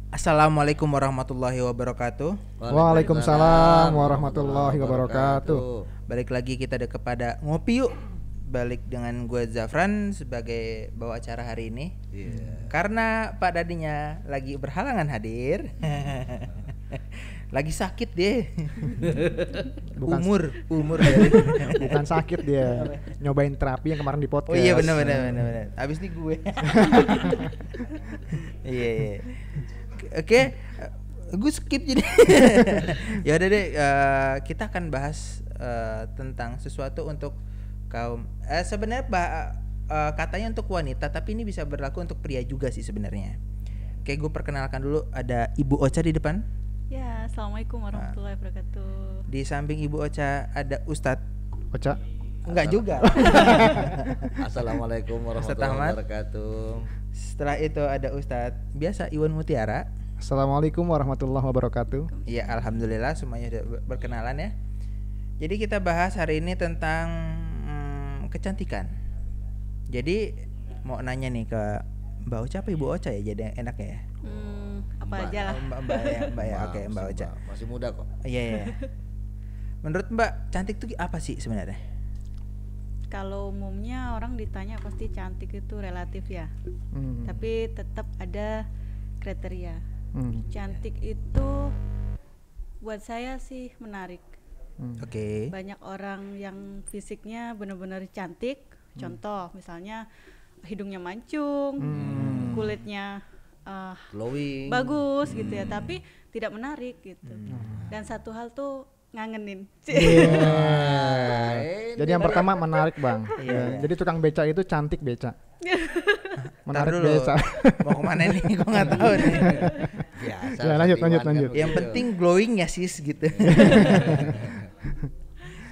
Assalamualaikum warahmatullahi wabarakatuh. Waalaikumsalam warahmatullahi wabarakatuh. Balik lagi kita kepada Ngopi Yuk. Balik dengan gue Zafran sebagai bawa acara hari ini. Karena Pak Dadinya lagi berhalangan hadir. Lagi sakit deh. Umur dia. Bukan sakit dia, nyobain terapi yang kemarin di podcast. Oh iya benar. Abis ini gue. Iya. Oke, gue skip jadi. Ya udah deh, kita akan bahas tentang sesuatu untuk kaum. Sebenarnya katanya untuk wanita, tapi ini bisa berlaku untuk pria juga sih sebenarnya. Oke, gue perkenalkan dulu, ada Ibu Ocha di depan. Ya, assalamualaikum warahmatullahi wabarakatuh. Di samping Ibu Ocha ada Ustadz Ocha? Enggak juga. Assalamualaikum warahmatullahi wabarakatuh. Setelah itu ada Ustadz biasa Iwan Mutiara. Assalamualaikum warahmatullahi wabarakatuh. Iya, alhamdulillah semuanya udah berkenalan ya. Jadi kita bahas hari ini tentang kecantikan. Jadi mau nanya nih ke Mbak Ocha apa Ibu Ocha ya, jadi enak ya? Apa aja lah. Mbak ya. Oke, Mbak Ocha. Masih muda kok. Iya. Menurut Mbak, cantik itu apa sih sebenarnya? Kalau umumnya orang ditanya pasti cantik itu relatif ya. Tapi tetap ada kriteria. Cantik itu buat saya sih menarik. Oke. Banyak orang yang fisiknya benar-benar cantik. Contoh misalnya hidungnya mancung, kulitnya Glowing. bagus gitu ya, tapi tidak menarik gitu. Dan satu hal tuh ngangenin. Jadi yang pertama menarik bang. Iya. Jadi tukang beca itu cantik beca. Menarik Ntar dulu. beca. Mau kemana nih? Gue nggak tahu nih. Biasa. Ya, lanjut. Yang penting glowing ya sis gitu.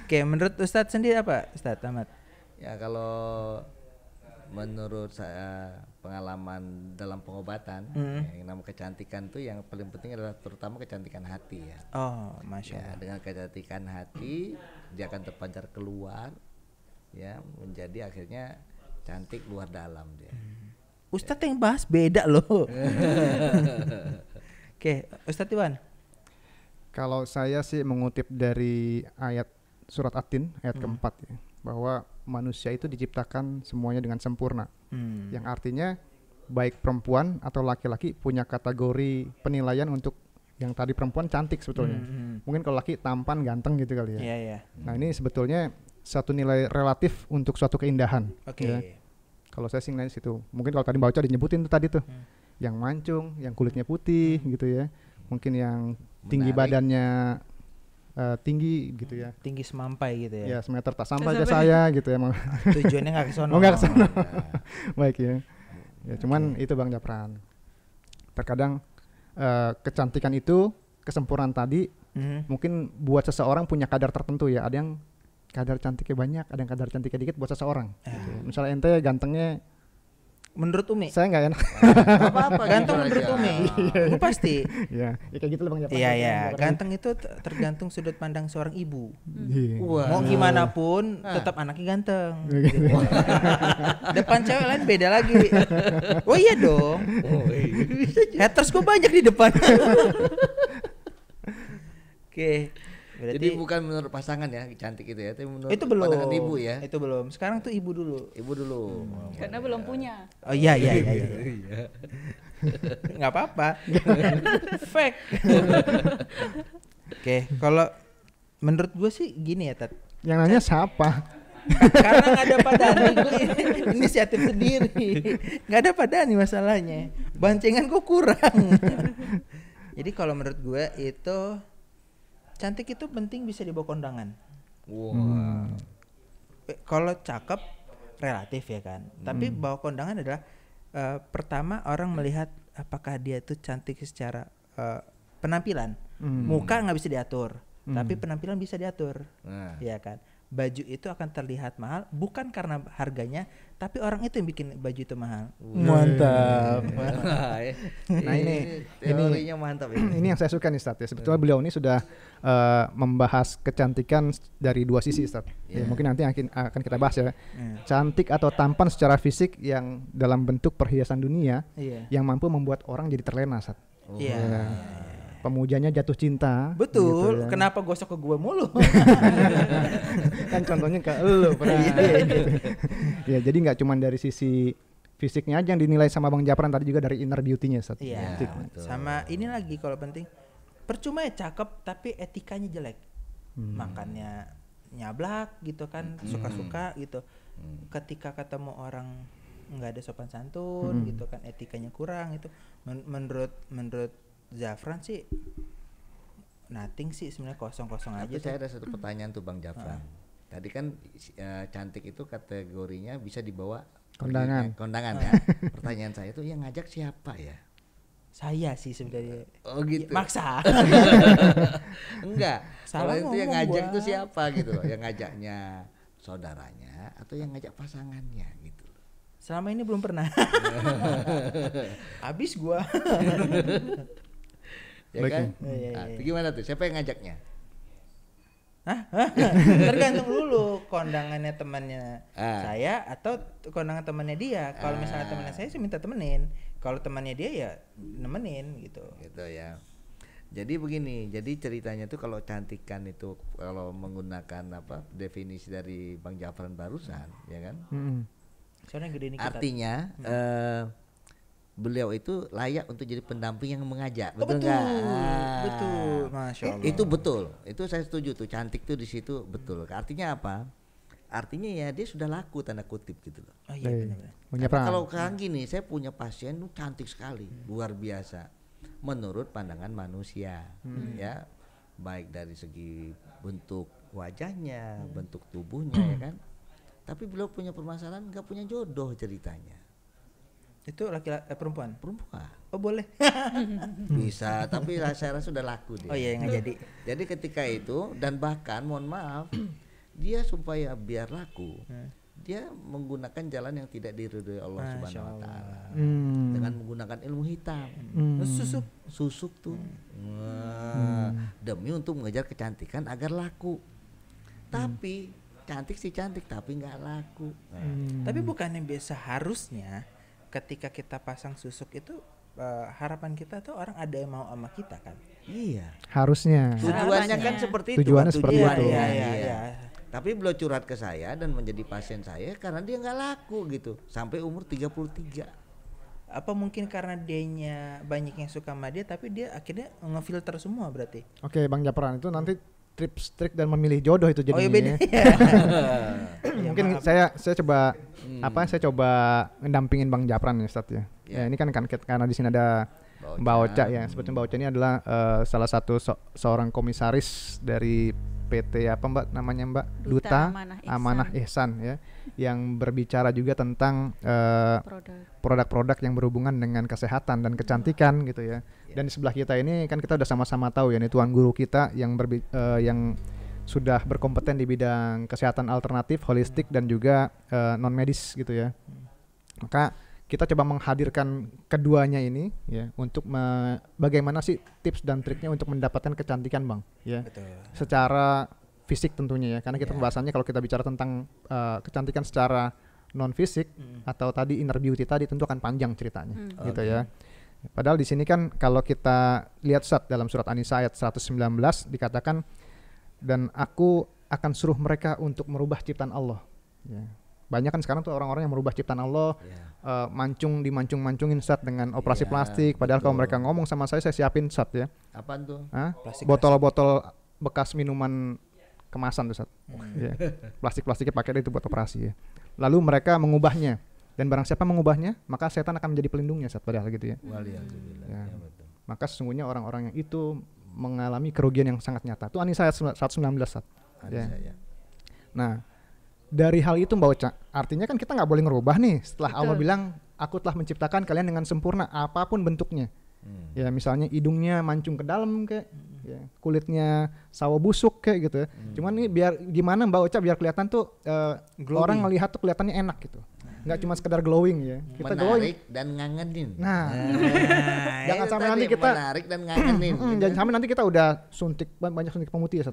Oke, menurut Ustadz sendiri apa Ustadz Ahmad? Ya kalau menurut saya pengalaman dalam pengobatan, yang namanya kecantikan tuh yang paling penting adalah terutama kecantikan hati ya. Oh, masya Ya, Allah. dengan kecantikan hati dia akan terpancar keluar, ya menjadi akhirnya cantik luar dalam dia. Ustadz yang bahas beda loh. Oke, Ustadz Iwan. Kalau saya sih mengutip dari ayat surat At-Tin ayat keempat ya, bahwa manusia itu diciptakan semuanya dengan sempurna. Yang artinya baik perempuan atau laki-laki punya kategori penilaian untuk yang tadi perempuan cantik sebetulnya. Mungkin kalau laki tampan ganteng gitu kali ya. Iya. Nah ini sebetulnya satu nilai relatif untuk suatu keindahan. Oke. Ya. Kalau saya sih nilai situ. Mungkin kalau tadi Mbak Ocha dinyebutin tuh tadi tuh, yang mancung, yang kulitnya putih gitu ya. Mungkin yang tinggi Menarik. badannya tinggi gitu ya. Tinggi semampai gitu ya. Ya semeter tak sampai ke saya gitu ya. Tujuannya nggak ke sono. Oh nggak kesana. Baik ya. Ya cuman itu Bang Japran. Terkadang kecantikan itu, kesempurnaan tadi mungkin buat seseorang punya kadar tertentu ya. Ada yang kadar cantiknya banyak, ada yang kadar cantiknya dikit buat seseorang. Gitu ya. Misalnya ente gantengnya, Menurut Umi. saya nggak enak. Apa-apa Ganteng gitu menurut aja. Umi. Gue pasti. Ya kayak gitu lah Bang Japran. Iya. Ganteng itu tergantung sudut pandang seorang ibu. Iya. Wah. Mau gimana pun tetap anaknya ganteng. Gitu. Depan cewek lain beda lagi. Oh iya dong. Haters gue banyak di depan. Oke. Berarti Jadi bukan menurut pasangan ya cantik itu ya, tapi menurut itu belum. pandangan ibu ya. Itu belum. Sekarang tuh ibu dulu. Ibu dulu. Karena belum punya. Oh iya. Nggak apa-apa. Fake. Oke, kalau menurut gue sih gini ya, Tat. Yang nanya siapa? Karena nggak ada Pak Dani, gue inisiatif sendiri. Nggak ada Pak Dani masalahnya. Bancengan gue kurang. Jadi kalau menurut gue itu cantik itu penting bisa dibawa kondangan. Wah. Kalau cakep relatif ya kan. Tapi bawa kondangan adalah pertama orang melihat apakah dia itu cantik secara penampilan. Muka nggak bisa diatur, tapi penampilan bisa diatur. Nah. Ya kan. Baju itu akan terlihat mahal bukan karena harganya, tapi orang itu yang bikin baju itu mahal. Mantap. Nah, ini teorinya mantap ini. Ini yang saya suka nih Ustadz ya. Sebetulnya beliau ini sudah membahas kecantikan dari dua sisi Ustadz. Ya, mungkin nanti akan kita bahas ya. Cantik atau tampan secara fisik yang dalam bentuk perhiasan dunia Iya. yang mampu membuat orang jadi terlena Ustadz. Iya. Pemujanya jatuh cinta. Betul. Gitu ya. Kenapa gosok ke gue mulu? Kan contohnya ke lu pernah. Gitu. Ya, jadi nggak cuma dari sisi fisiknya aja yang dinilai sama Bang Japran, tadi juga dari inner beauty-nya. Iya. Sama ini lagi kalau penting, percuma ya cakep tapi etikanya jelek. Makannya nyablak gitu kan, suka-suka gitu. Ketika ketemu orang nggak ada sopan santun gitu kan, etikanya kurang itu. Menurut Zafran sih nothing sih sebenarnya, kosong-kosong aja. Tapi saya ada satu pertanyaan tuh Bang Japran. Tadi kan cantik itu kategorinya bisa dibawa kondangan ya. Pertanyaan saya tuh yang ngajak siapa ya? Saya sih sebenarnya. Oh gitu. Maksa. Enggak. Kalau Salah itu yang ngomong ngajak gua. tuh siapa gitu loh? Yang ngajaknya saudaranya atau yang ngajak pasangannya gitu. Selama ini belum pernah. Habis gua. Ya Baik, kan? Iya. Nah, itu gimana tuh? Siapa yang ngajaknya? Tergantung dulu kondangannya temannya saya atau kondangan temannya dia. Kalau misalnya temannya saya minta temenin. Kalau temannya dia ya nemenin gitu. Gitu ya. Jadi begini, jadi ceritanya tuh kalau cantikan itu kalau menggunakan apa definisi dari Bang Japran barusan, ya kan? Soalnya gede nih kita. Artinya beliau itu layak untuk jadi pendamping yang mengajak, betul nggak? Betul, Masya Allah. Itu betul, itu saya setuju tuh, cantik tuh di situ betul. Artinya apa? Artinya ya dia sudah laku tanda kutip gitu loh. Oh iya benar-benar. Karena kalau sekarang gini, saya punya pasien tuh cantik sekali, luar biasa. Menurut pandangan manusia, ya, baik dari segi bentuk wajahnya, bentuk tubuhnya, ya kan. Tapi beliau punya permasalahan, nggak punya jodoh ceritanya. Itu laki-laki perempuan? Perempuan. Oh boleh. Bisa, tapi saya rasa sudah laku dia. Oh iya nggak jadi. Jadi ketika itu dan bahkan mohon maaf, dia supaya biar laku, dia menggunakan jalan yang tidak diridhoi Allah Subhanahu wa taala. Dengan menggunakan ilmu hitam. Susuk tuh. Demi untuk mengejar kecantikan agar laku. Tapi cantik sih cantik tapi nggak laku. Tapi bukannya biasa harusnya ketika kita pasang susuk itu harapan kita tuh orang ada yang mau sama kita kan? Iya. Harusnya. Tujuannya kan seperti itu. Tujuannya seperti itu. Iya. Tapi beliau curhat ke saya dan menjadi pasien saya karena dia nggak laku gitu sampai umur 33. Apa mungkin karena dianya banyak yang suka sama dia tapi dia akhirnya ngefilter semua berarti? Oke, Bang Japran, itu nanti tips trik dan memilih jodoh itu jadinya. Oh iya beda. Mungkin saya coba saya coba ngedampingin Bang Japran ya Ustadz ya. Ya ini kan karena di sini ada Mbak Ocha ya. Sebetulnya Mbak Ocha ini adalah salah satu seorang komisaris dari PT apa Mbak namanya Mbak? Duta Amanah Ihsan ya, yang berbicara juga tentang produk-produk yang berhubungan dengan kesehatan dan kecantikan gitu ya. Dan di sebelah kita ini kan kita udah sama-sama tahu ya, ini tuan guru kita yang sudah berkompeten di bidang kesehatan alternatif, holistik dan juga non medis gitu ya. Maka kita coba menghadirkan keduanya ini ya untuk bagaimana sih tips dan triknya untuk mendapatkan kecantikan Bang ya. Betul. Secara fisik tentunya ya, karena kita pembahasannya kalau kita bicara tentang kecantikan secara non fisik atau tadi inner beauty tadi tentu akan panjang ceritanya gitu ya. Padahal di sini kan kalau kita lihat dalam surat An-Nisa ayat 119 dikatakan, dan aku akan suruh mereka untuk merubah ciptaan Allah ya. Banyak kan sekarang tuh orang-orang yang merubah ciptaan Allah, dimancung-mancungin dengan operasi plastik. Padahal kalau mereka ngomong sama saya siapin ya. Apaan tuh? Botol-botol bekas minuman kemasan tuh ya. Plastik-plastiknya pakai itu buat operasi ya. Lalu mereka mengubahnya, dan barang siapa mengubahnya maka setan akan menjadi pelindungnya padahal gitu ya. Ya. Maka sesungguhnya orang-orang yang itu mengalami kerugian yang sangat nyata. Itu An-Nisa ayat 119 ya. Nah, dari hal itu Mbak Ocha, artinya kan kita nggak boleh ngerubah nih setelah Allah bilang aku telah menciptakan kalian dengan sempurna apapun bentuknya. Ya misalnya hidungnya mancung ke dalam kayak ya, kulitnya sawo busuk kayak gitu ya. Cuman nih biar gimana Mbak Ocha biar kelihatan tuh orang ngelihat tuh kelihatannya enak gitu. Nggak cuma sekedar glowing ya. Kita menarik glowing dan ngangenin. Nah, jangan sampai nanti kita menarik dan ngangenin. Jangan sampai nanti kita udah banyak suntik pemutih ya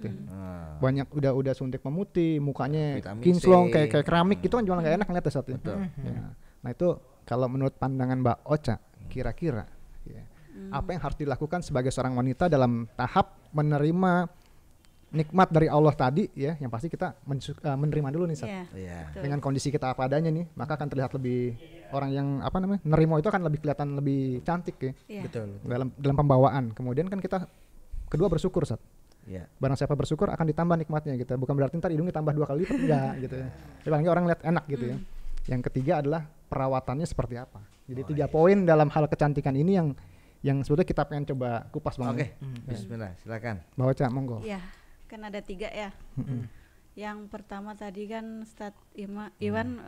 banyak udah suntik pemutih, mukanya kinclong kayak keramik gitu kan juga nggak enak ngeliatnya ya. Nah itu kalau menurut pandangan Mbak Ocha kira-kira ya, Apa yang harus dilakukan sebagai seorang wanita dalam tahap menerima nikmat dari Allah tadi ya, yang pasti kita menerima dulu nih, Sat. Dengan kondisi kita apa adanya nih, maka akan terlihat lebih, orang yang nerimo itu akan lebih kelihatan lebih cantik ya. Betul. Dalam pembawaan. Kemudian kan kita kedua bersyukur, Sat. Barang siapa bersyukur akan ditambah nikmatnya gitu. Bukan berarti ntar hidungnya tambah 2 kali lipat, enggak gitu ya. Tapi paling orang lihat enak gitu ya. Yang ketiga adalah perawatannya seperti apa. Jadi 3 poin dalam hal kecantikan ini yang sebetulnya kita pengen coba kupas, Bang. Oke. Bismillah, silakan. Mbak Ocha, monggo. Iya, kan ada 3 ya. Yang pertama tadi kan Ustadz Iwan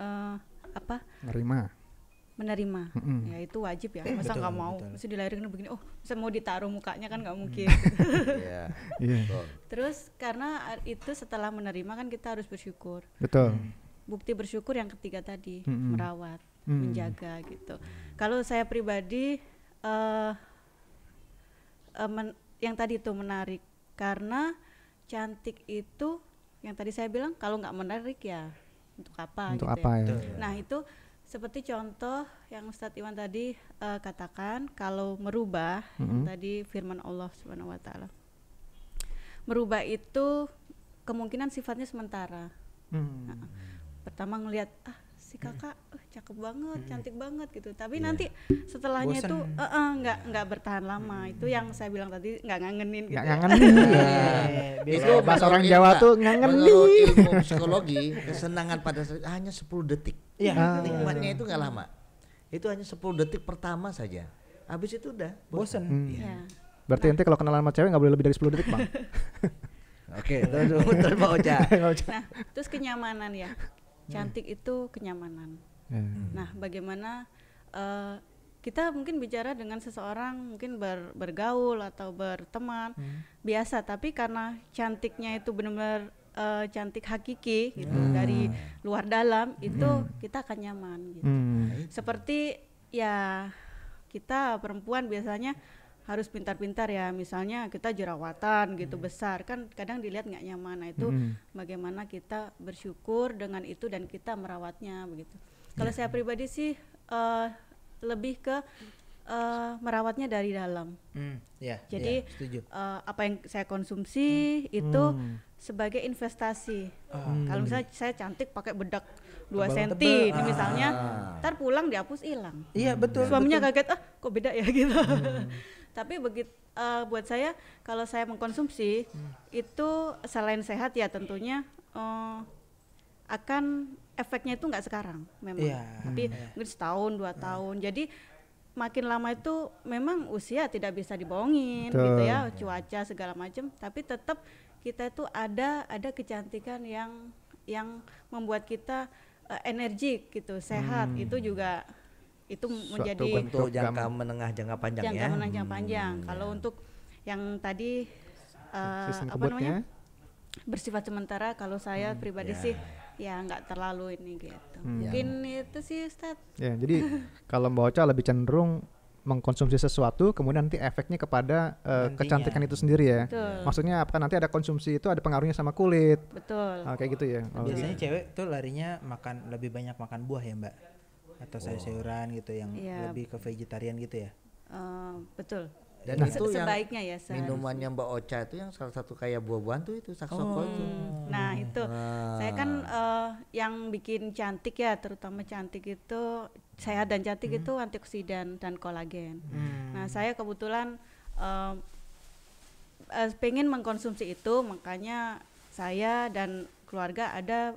menerima. Ya itu wajib ya. Masa nggak mau, mesti dilahirin begini. Oh, bisa mau ditaruh mukanya kan nggak mungkin. Terus karena itu setelah menerima kan kita harus bersyukur. Betul. Bukti bersyukur yang ketiga tadi, merawat, menjaga gitu. Kalau saya pribadi yang tadi itu menarik, karena cantik itu yang tadi saya bilang kalau nggak menarik ya untuk apa untuk gitu apa ya. Nah itu seperti contoh yang Ustadz Iwan tadi katakan, kalau merubah yang tadi firman Allah Subhanahu Wa Taala, merubah itu kemungkinan sifatnya sementara. Nah, pertama ngelihat si kakak cakep banget, cantik banget gitu, tapi nanti setelahnya itu nggak bertahan lama. Itu yang saya bilang tadi, nggak ngangenin gitu. Nggak ngangenin. Itu bahasa orang Jawa tuh ngangenin. Menurut ilmu psikologi, kesenangan pada hanya 10 detik. Nikmatnya itu nggak lama. Itu hanya 10 detik pertama saja. Habis itu udah bosan. Berarti nanti kalau kenalan sama cewek nggak boleh lebih dari 10 detik, Bang. Oke, terus Mbak Ocha. Nah, terus kenyamanan ya. Cantik itu kenyamanan. Nah, bagaimana kita mungkin bicara dengan seseorang, mungkin bergaul atau berteman biasa, tapi karena cantiknya itu benar-benar cantik hakiki gitu, dari luar dalam, itu kita akan nyaman gitu. Seperti ya kita perempuan biasanya harus pintar-pintar ya, misalnya kita jerawatan gitu besar kan kadang dilihat nggak nyaman. Nah itu bagaimana kita bersyukur dengan itu dan kita merawatnya begitu. Kalau saya pribadi sih lebih ke merawatnya dari dalam. Jadi apa yang saya konsumsi itu sebagai investasi. Kalau misalnya saya cantik pakai bedak 2 cm ini misalnya, ntar pulang dihapus hilang. Iya betul. Suaminya kaget, kok beda ya gitu. Tapi begitu buat saya, kalau saya mengkonsumsi itu selain sehat ya tentunya akan efeknya itu nggak sekarang memang, tapi mungkin setahun 2 tahun. Jadi makin lama itu memang usia tidak bisa dibohongin gitu ya, cuaca segala macam, tapi tetap kita itu ada kecantikan yang membuat kita energik gitu, sehat. Itu juga itu menjadi untuk jangka menengah, jangka panjang jangka menengah, jangka panjang. Kalau untuk yang tadi apa namanya bersifat sementara, kalau saya pribadi sih ya nggak terlalu ini gitu. Mungkin itu sih Ustadz. Ya, jadi kalau Mbak Ocha lebih cenderung mengkonsumsi sesuatu kemudian nanti efeknya kepada kecantikan itu sendiri ya. Betul. Maksudnya apakah nanti ada konsumsi itu ada pengaruhnya sama kulit? Betul. Kayak gitu ya. Biasanya cewek tuh larinya lebih banyak makan buah ya Mbak, atau sayur-sayuran gitu yang lebih ke vegetarian gitu ya. Betul. Dan itu sebaiknya ya minumannya Mbak Ocha itu yang salah satu kayak buah-buahan tuh itu saksofol itu. Nah itu saya kan yang bikin cantik ya, terutama cantik itu sehat dan cantik itu antioksidan dan kolagen. Nah saya kebetulan pengen mengkonsumsi itu, makanya saya dan keluarga ada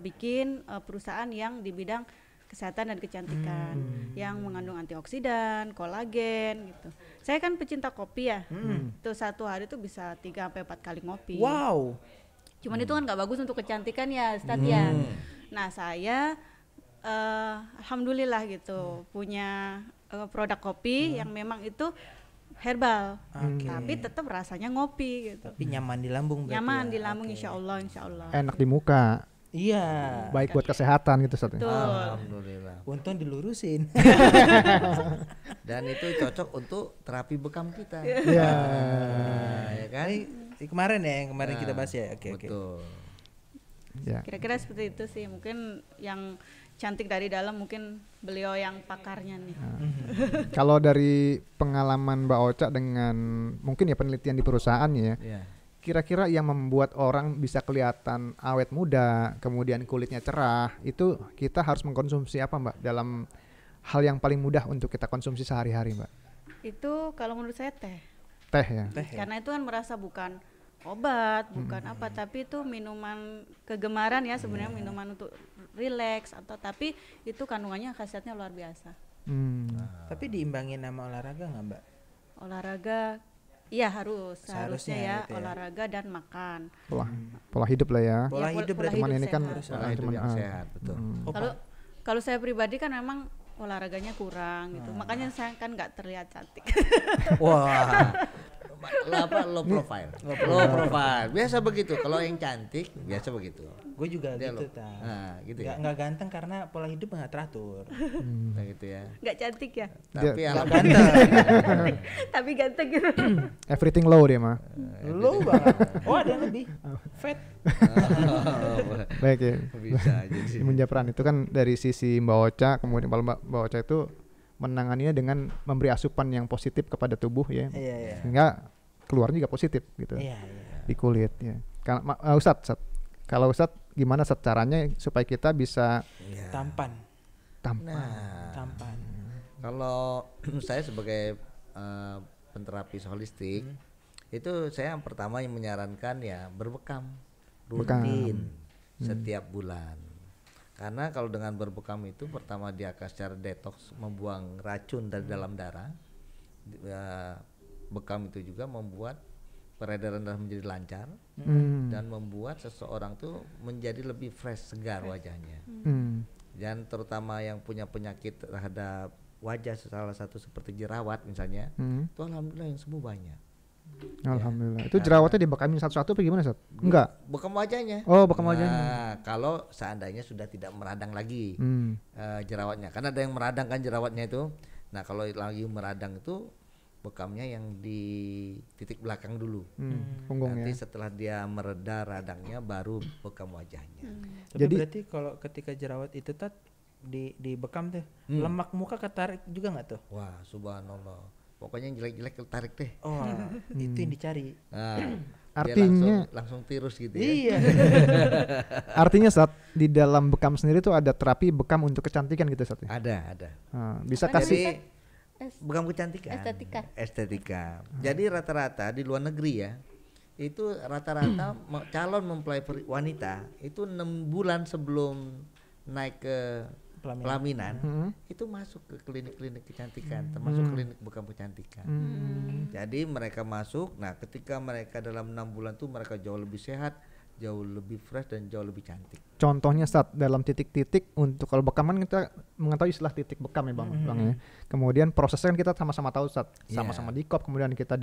bikin perusahaan yang di bidang kesehatan dan kecantikan yang mengandung antioksidan, kolagen gitu. Saya kan pecinta kopi ya. Tuh 1 hari tuh bisa 3-4 kali ngopi. Wow. Cuman itu kan nggak bagus untuk kecantikan ya, Ustadz ya. Nah saya alhamdulillah gitu punya produk kopi yang memang itu herbal, tapi tetap rasanya ngopi gitu. Tapi nyaman di lambung. Nyaman di lambung, insya Allah. Enak di muka. Iya. Baik buat kesehatan gitu Ustadz. Alhamdulillah. Untung dilurusin. Dan itu cocok untuk terapi bekam kita. Iya. Ya kan? Kemarin kita bahas ya. Oke. Betul. Ya. Kira-kira seperti itu sih, mungkin yang cantik dari dalam mungkin beliau yang pakarnya nih. Kalau dari pengalaman Mbak Ocha dengan mungkin ya penelitian di perusahaannya ya, kira-kira yang membuat orang bisa kelihatan awet muda, kemudian kulitnya cerah, itu kita harus mengkonsumsi apa Mbak dalam hal yang paling mudah untuk kita konsumsi sehari-hari Mbak? Itu kalau menurut saya teh. Teh ya? Karena itu kan merasa bukan obat, bukan apa, tapi itu minuman kegemaran ya sebenarnya, minuman untuk rileks atau tapi itu kandungannya khasiatnya luar biasa. Tapi diimbangin sama olahraga nggak Mbak? Olahraga iya seharusnya ya, gitu ya, olahraga dan makan. Pola hidup lah ya. Pola hidup berarti cuman ini kan pola hidup yang sehat, betul. Kalau saya pribadi kan memang olahraganya kurang gitu, makanya saya kan nggak terlihat cantik. Wah, low profile. Biasa begitu. Kalau yang cantik biasa begitu. Gue juga Dia gitu gitu ya. Nggak ganteng karena pola hidup nggak teratur. Nah, gitu ya. Nggak cantik ya, Tapi Nggak ganteng. tapi ganteng gitu. Everything low dia mah. Low banget. Oh ada yang lebih fat. Baik ya. Bisa aja sih. Menjapran itu kan dari sisi Mbak Ocha, kemudian kalau Mbak Ocha itu menanganinya dengan memberi asupan yang positif kepada tubuh ya, sehingga keluar juga positif gitu di kulit ya. Ustadz, kalau Ustadz gimana caranya supaya kita bisa tampan. Kalau saya sebagai penterapis holistik, itu saya yang pertama yang menyarankan ya berbekam rutin setiap bulan. Karena kalau dengan berbekam itu pertama dia akan secara detox membuang racun dari dalam darah. Bekam itu juga membuat peredaran darah menjadi lancar dan membuat seseorang tuh menjadi lebih fresh, segar wajahnya. Dan terutama yang punya penyakit terhadap wajah salah satu seperti jerawat misalnya, itu alhamdulillah yang sembuh banyak. Alhamdulillah. Itu jerawatnya dibekamin satu-satu apa gimana, Ustaz? Enggak. Bekam wajahnya. Oh, bekam wajahnya. Nah, kalau seandainya sudah tidak meradang lagi jerawatnya, karena ada yang meradang kan jerawatnya itu. Nah, kalau lagi meradang itu bekamnya yang di titik belakang dulu. Punggung nanti ya. setelah dia mereda radangnya baru bekam wajahnya. Tapi jadi berarti kalau ketika jerawat itu di bekam tuh lemak muka ketarik juga nggak tuh? Wah, subhanallah. Pokoknya yang jelek-jelek ketarik deh. Oh, itu yang dicari. Nah, artinya langsung tirus gitu ya. Iya. Artinya saat di dalam bekam sendiri tuh ada terapi bekam untuk kecantikan gitu Sat? Ada. Bisa Apa kasih bekam kecantikan. Estetika. Jadi rata-rata di luar negeri ya, itu rata-rata calon mempelai wanita itu 6 bulan sebelum naik ke pelaminan itu masuk ke klinik-klinik kecantikan, termasuk klinik bekam kecantikan. Jadi mereka masuk, nah ketika mereka dalam 6 bulan tuh mereka jauh lebih sehat, jauh lebih fresh dan jauh lebih cantik. Contohnya saat dalam titik-titik untuk kalau bekam kan kita mengetahui istilah titik bekam ya bang ya. Kemudian prosesnya kan kita sama-sama tahu saat sama-sama dikop, kemudian kita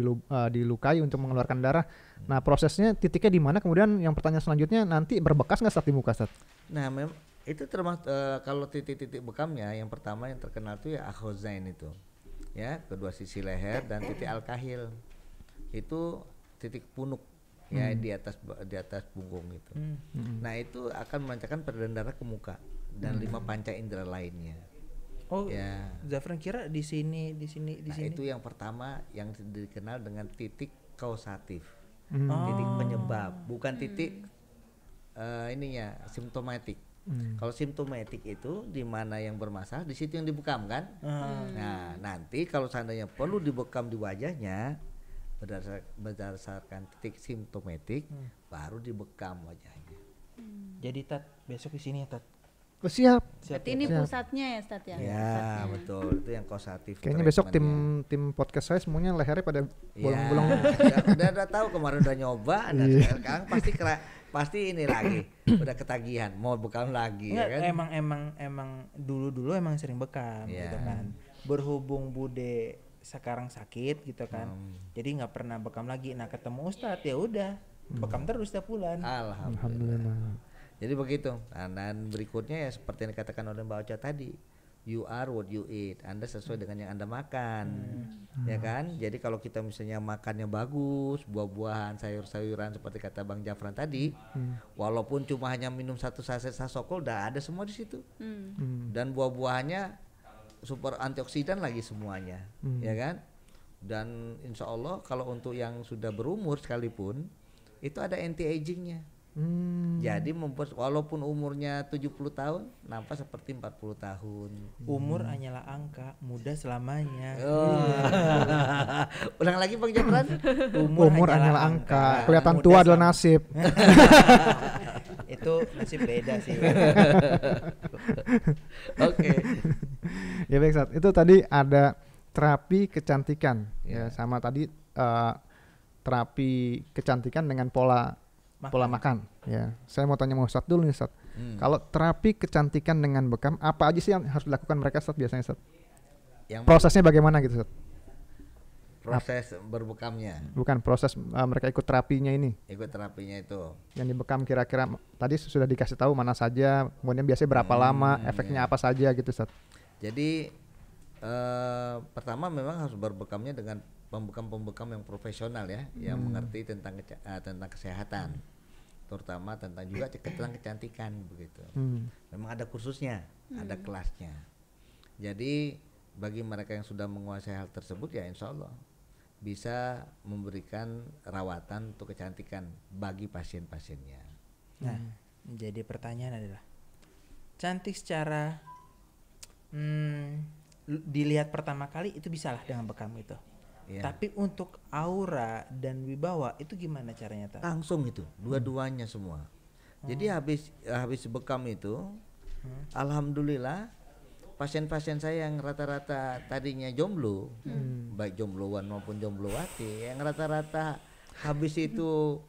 dilukai untuk mengeluarkan darah. Nah prosesnya titiknya di mana? Kemudian yang pertanyaan selanjutnya nanti berbekas nggak saat di muka saat? Nah itu termasuk kalau titik-titik bekamnya yang pertama yang terkenal tuh ya akhozain itu, ya kedua sisi leher dan titik al-kahil itu titik punuk. Ya di atas punggung itu. Nah itu akan memancarkan peredaran darah ke muka dan 5 panca indera lainnya. Oh ya. Zafran kira di sini. Itu yang pertama yang dikenal dengan titik kausatif, titik penyebab, bukan titik simptomatik. Kalau simptomatik itu di mana yang bermasalah di situ yang dibekam kan. Nah nanti kalau seandainya perlu dibekam di wajahnya berdasarkan titik simptomatik baru dibekam wajahnya. Jadi besok di sini ya Oh, siap. Berarti ini pusatnya ya Stat ya? Ya betul, itu yang kausatif. Kayaknya besok tim podcast saya semuanya lehernya pada bolong-bolong. Udah tahu kemarin udah nyoba, dan sekarang pasti ini lagi udah ketagihan mau bekam lagi. Enggak, ya kan? emang dulu emang sering bekam gitu kan. Berhubung Bude sekarang sakit gitu kan, jadi nggak pernah bekam lagi. Nah ketemu Ustadz ya udah bekam terus setiap bulan. Alhamdulillah. Jadi begitu. Nah, dan berikutnya ya seperti yang dikatakan oleh Mbak Ocha tadi, You are what you eat. Anda sesuai dengan yang Anda makan. Ya kan? Jadi kalau kita misalnya makannya bagus, buah-buahan, sayur-sayuran seperti kata Bang Jafran tadi, walaupun cuma hanya minum 1 saset Sasokol udah ada semua di situ. Dan buah-buahannya super antioksidan lagi semuanya. Ya kan? Dan insya Allah kalau untuk yang sudah berumur sekalipun itu ada anti agingnya. Jadi membuat walaupun umurnya 70 tahun nampak seperti 40 tahun. Umur hanyalah angka, muda selamanya. Ulang lagi Bang Jafran. Umur hanyalah angka, kelihatan tua adalah nasib. Itu nasib beda sih. Oke. Ya baik, Ustaz. Itu tadi ada terapi kecantikan ya, sama tadi terapi kecantikan dengan pola makan ya. Saya mau tanya sama Ustaz dulu nih, Ustaz. Kalau terapi kecantikan dengan bekam, apa aja sih yang harus dilakukan mereka, Ustaz, biasanya, Ustaz? Prosesnya bagaimana gitu, Ustaz? Proses berbekamnya. Bukan proses mereka ikut terapinya ini. Ikut terapinya itu. Yang dibekam kira-kira tadi sudah dikasih tahu mana saja, kemudian biasanya berapa lama, efeknya apa saja gitu, Ustaz. Jadi pertama memang harus berbekamnya dengan pembekam yang profesional ya, yang mengerti tentang kesehatan, terutama tentang juga tentang kecantikan begitu. Memang ada kursusnya, ada kelasnya. Jadi bagi mereka yang sudah menguasai hal tersebut ya insya Allah bisa memberikan rawatan untuk kecantikan bagi pasien-pasiennya. Nah, jadi pertanyaan adalah cantik secara dilihat pertama kali itu bisalah dengan bekam itu. Yeah. Tapi untuk aura dan wibawa itu gimana caranya, Pak? Langsung itu, dua-duanya semua. Jadi habis bekam itu, alhamdulillah pasien-pasien saya yang rata-rata tadinya jomblo, baik jombloan maupun jomblowati, yang rata-rata habis itu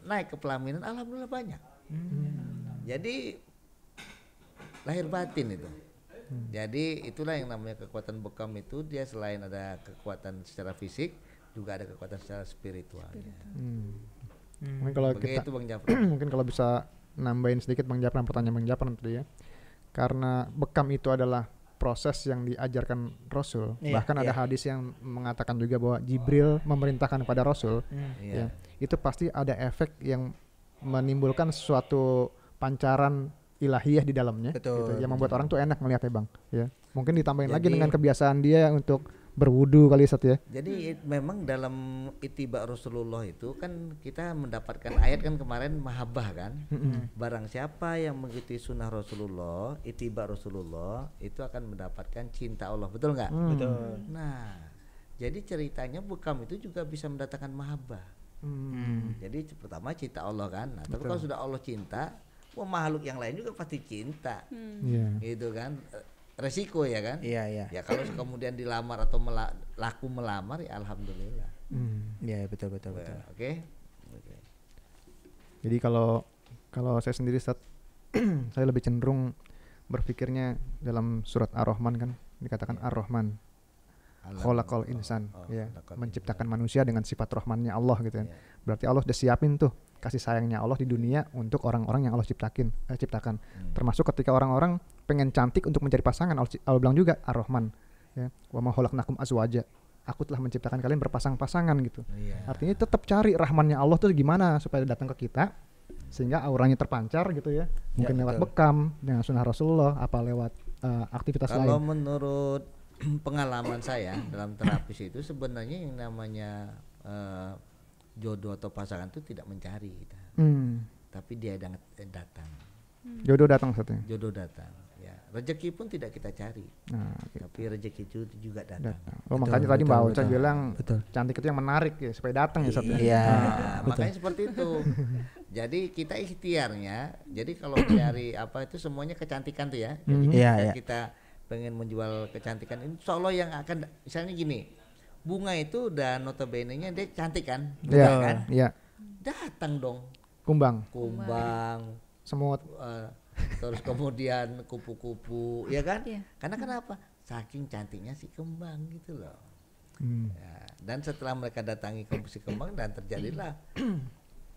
naik ke pelaminan, alhamdulillah banyak. Jadi lahir batin itu. Jadi itulah yang namanya kekuatan bekam itu, dia selain ada kekuatan secara fisik juga ada kekuatan secara spiritualnya. Mungkin kalau kita Bang Jafran. Mungkin kalau bisa nambahin sedikit Bang Jafran, pertanyaan Bang Jafran tadi ya. Karena bekam itu adalah proses yang diajarkan Rasul. Bahkan ada hadis yang mengatakan juga bahwa Jibril memerintahkan kepada Rasul. Ya, itu pasti ada efek yang menimbulkan suatu pancaran ilahiyah di dalamnya, gitu, yang membuat orang tuh enak ngeliatnya, Bang. Ya, mungkin ditambahin lagi dengan kebiasaan dia untuk berwudu kali, Ustaz ya. Jadi memang dalam ittiba Rasulullah itu kan kita mendapatkan ayat kan kemarin mahabbah kan. Barang siapa yang mengikuti sunnah Rasulullah, ittiba Rasulullah, itu akan mendapatkan cinta Allah, betul nggak? Betul. Nah, jadi ceritanya bekam itu juga bisa mendatangkan mahabbah. Jadi pertama cinta Allah kan. Nah, tapi kalau sudah Allah cinta, makhluk yang lain juga pasti cinta, gitu kan. Resiko ya kan. Iya. Ya kalau kemudian dilamar atau laku melamar ya alhamdulillah. Iya betul. Oke. Jadi kalau saya sendiri Ustaz, saya lebih cenderung berpikirnya dalam surat Ar-Rahman kan dikatakan Ar-Rahman khalaqal insan, ya, menciptakan manusia dengan sifat rahmannya Allah gitu kan. Berarti Allah sudah siapin tuh kasih sayangnya Allah di dunia untuk orang-orang yang Allah ciptakan. Termasuk ketika orang-orang pengen cantik untuk mencari pasangan, Allah bilang juga Ar-Rahman, ya, wa ma khalaqnakum azwaja, aku telah menciptakan kalian berpasang-pasangan gitu. Artinya tetap cari rahmannya Allah tuh gimana supaya datang ke kita sehingga auranya terpancar gitu ya. Mungkin lewat bekam dengan sunnah Rasulullah, apa lewat aktivitas lain. Kalau menurut pengalaman saya dalam terapis itu sebenarnya yang namanya jodoh atau pasangan itu tidak mencari kita, tapi dia datang. Jodoh datang satunya. Jodoh datang. Ya, rezeki pun tidak kita cari, tapi rezeki itu juga datang. Oh, makanya tadi Mbak Ocha bilang cantik itu yang menarik ya supaya datang ya satunya. Iya. Makanya seperti itu. Jadi kita ikhtiarnya. Jadi kalau cari apa itu semuanya kecantikan tuh ya. Jadi kita pengen menjual kecantikan, insya Allah yang akan misalnya gini, bunga itu udah notabene-nya dia cantik kan, kan? Datang dong kumbang, semut, terus kemudian kupu-kupu, ya kan? Karena kenapa? Saking cantiknya si kembang gitu loh. Ya, dan setelah mereka datangi si kembang dan terjadilah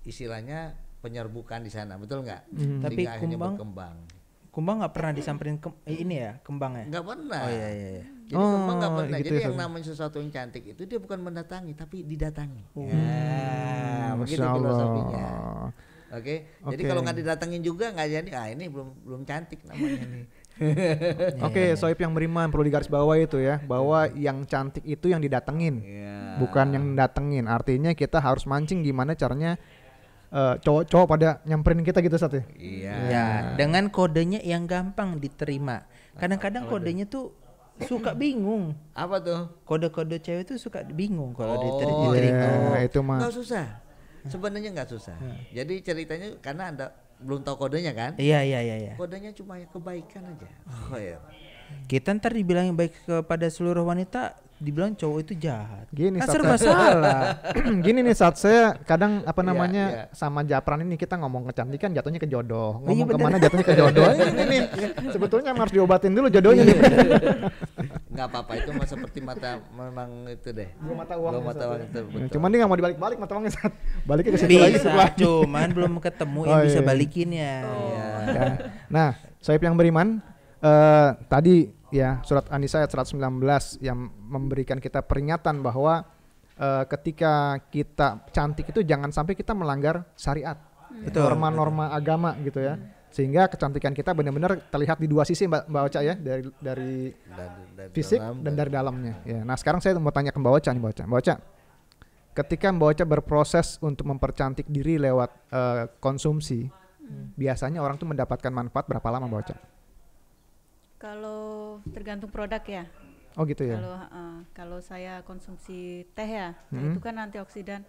istilahnya penyerbukan di sana, betul nggak? Tapi akhirnya berkembang. Kumbang nggak pernah disamperin ini ya kembangnya? Nggak pernah. Oh iya. Jadi kembang nggak pernah. gitu Jadi ya, yang namanya sesuatu yang cantik itu dia bukan mendatangi tapi didatangi. Begitu Masya Allah. filosofinya. Oke. Jadi kalau nggak didatangin juga nggak jadi. Ini belum cantik namanya nih. Oke, Soib yang beriman perlu digarisbawahi itu ya, bahwa yang cantik itu yang didatengin, bukan yang datengin. Artinya kita harus mancing gimana caranya cowok-cowok pada nyamperin kita gitu Sat ya. Iya. Ya, dengan kodenya yang gampang diterima. Kadang-kadang kodenya tuh suka bingung. Apa tuh? Kode-kode cewek tuh suka bingung kalau Oh, diterima. Itu mah. Nggak susah. Sebenarnya nggak susah. Jadi ceritanya karena Anda belum tahu kodenya kan? Iya. Kodenya cuma kebaikan aja. Oh ya. Kita ntar dibilang baik kepada seluruh wanita, dibilang cowok itu jahat. Gini Kan Sat, serba salah. gini nih Sat, saya kadang sama Japran ini kita ngomong kecantikan jatuhnya ke jodoh, ngomong kemana jatuhnya ke jodoh. Ini nih sebetulnya harus diobatin dulu jodohnya nih. Nggak apa-apa itu mah seperti mata memang itu deh. Belum mata uang. Itu betul. Cuman dia nggak mau dibalik-balik mata uangnya Sat. Baliknya ke situ lagi. Bisa, cuman belum ketemu yang bisa balikinnya. Ya. Nah, Soib yang beriman, tadi ya surat An-Nisa ayat 119 yang memberikan kita peringatan bahwa ketika kita cantik itu jangan sampai kita melanggar syariat, norma-norma agama gitu ya. Sehingga kecantikan kita benar-benar terlihat di dua sisi Mbak Ocha ya, dari fisik dan dari dalamnya. Ya. Nah sekarang saya mau tanya ke Mbak Ocha nih Mbak Ocha. Ketika Mbak Ocha berproses untuk mempercantik diri lewat konsumsi, biasanya orang tuh mendapatkan manfaat berapa lama Mbak Ocha? Kalau tergantung produk ya. Oh gitu ya. Kalau saya konsumsi teh ya, teh itu kan antioksidan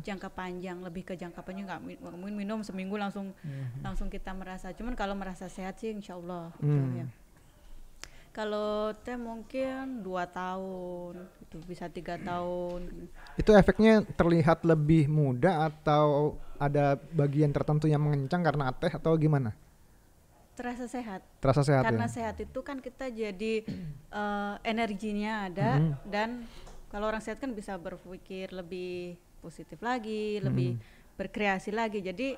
jangka panjang, lebih ke jangka panjang, nggak mungkin minum seminggu langsung kita merasa. Cuman kalau merasa sehat sih insya Allah. Ya. Kalau teh mungkin 2 tahun, itu bisa 3 tahun. Itu efeknya terlihat lebih muda atau ada bagian tertentu yang mengencang karena teh atau gimana? Terasa sehat. Terasa sehat karena ya? sehat itu kan kita jadi energinya ada dan kalau orang sehat kan bisa berpikir lebih positif lagi, lebih berkreasi lagi. Jadi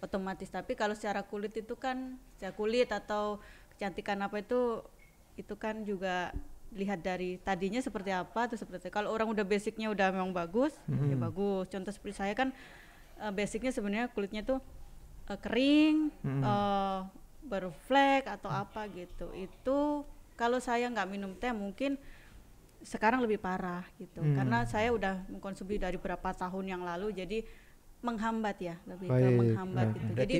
otomatis. Tapi kalau secara kulit itu kan, secara kulit atau kecantikan apa itu kan juga lihat dari tadinya seperti apa tuh seperti. Kalau orang udah basicnya udah memang bagus, ya bagus. Contoh seperti saya kan basicnya sebenarnya kulitnya tuh kering. Berflek atau apa gitu, itu kalau saya nggak minum teh mungkin sekarang lebih parah gitu, karena saya udah mengkonsumsi dari berapa tahun yang lalu, jadi menghambat ya, lebih ke menghambat gitu. Jadi